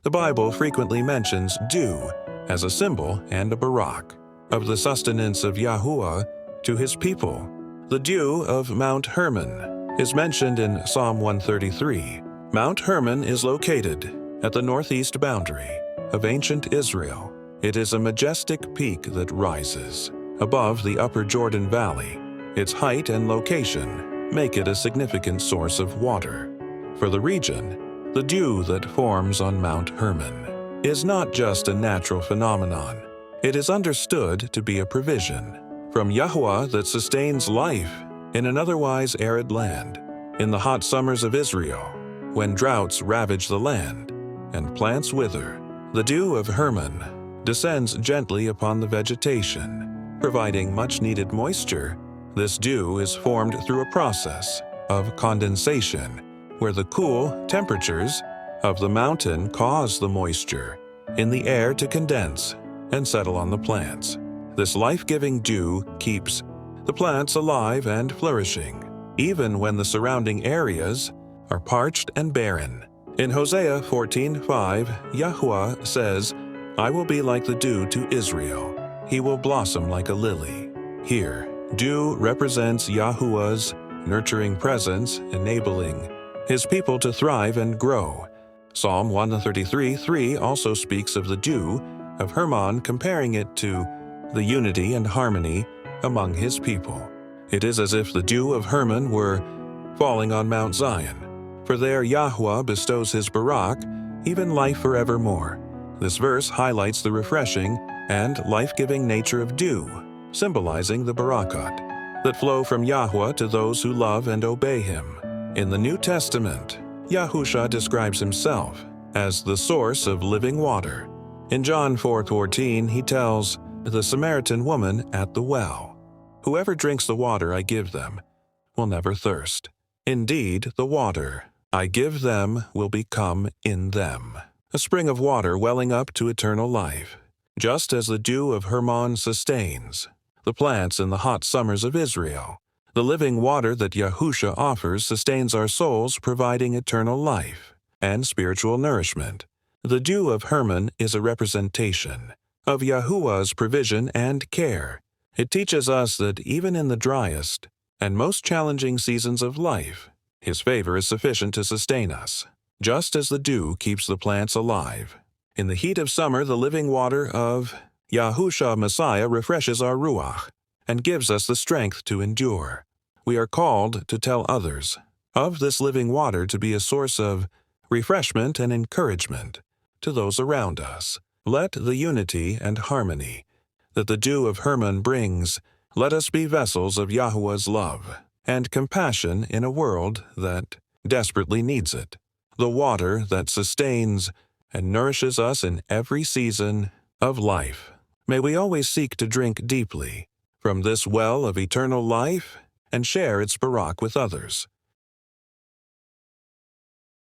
The Bible frequently mentions dew as a symbol and a barak of the sustenance of Yahuwah to his people. The dew of Mount Hermon is mentioned in Psalm 133. Mount Hermon is located at the northeast boundary of ancient Israel. It is a majestic peak that rises above the upper Jordan Valley. Its height and location make it a significant source of water. For the region, the dew that forms on Mount Hermon is not just a natural phenomenon. It is understood to be a provision from Yahuwah that sustains life in an otherwise arid land. In the hot summers of Israel, when droughts ravage the land and plants wither, the dew of Hermon descends gently upon the vegetation, providing much-needed moisture. This dew is formed through a process of condensation, where the cool temperatures of the mountain cause the moisture in the air to condense and settle on the plants. This life-giving dew keeps the plants alive and flourishing, even when the surrounding areas are parched and barren. In Hosea 14:5, Yahuwah says, "I will be like the dew to Israel. He will blossom like a lily." Here, dew represents Yahuwah's nurturing presence, enabling his people to thrive and grow. Psalm 133:3 also speaks of the dew of Hermon, comparing it to the unity and harmony among his people. It is as if the dew of Hermon were falling on Mount Zion, for there Yahuwah bestows his barak, even life forevermore. This verse highlights the refreshing and life-giving nature of dew, symbolizing the barakat that flow from Yahuwah to those who love and obey him. In the New Testament, Yahusha describes himself as the source of living water. In John 4:14, he tells the Samaritan woman at the well, "Whoever drinks the water I give them will never thirst. Indeed, the water I give them will become in them a spring of water welling up to eternal life." Just as the dew of Hermon sustains the plants in the hot summers of Israel, the living water that Yahusha offers sustains our souls, providing eternal life and spiritual nourishment. The dew of Hermon is a representation of Yahuwah's provision and care. It teaches us that even in the driest and most challenging seasons of life, his favor is sufficient to sustain us, just as the dew keeps the plants alive. In the heat of summer, the living water of Yahusha Messiah refreshes our ruach and gives us the strength to endure. We are called to tell others of this living water to be a source of refreshment and encouragement to those around us. Let the unity and harmony that the dew of Hermon brings, let us be vessels of Yahuwah's love and compassion in a world that desperately needs it. The water that sustains and nourishes us in every season of life. May we always seek to drink deeply from this well of eternal life and share its barak with others.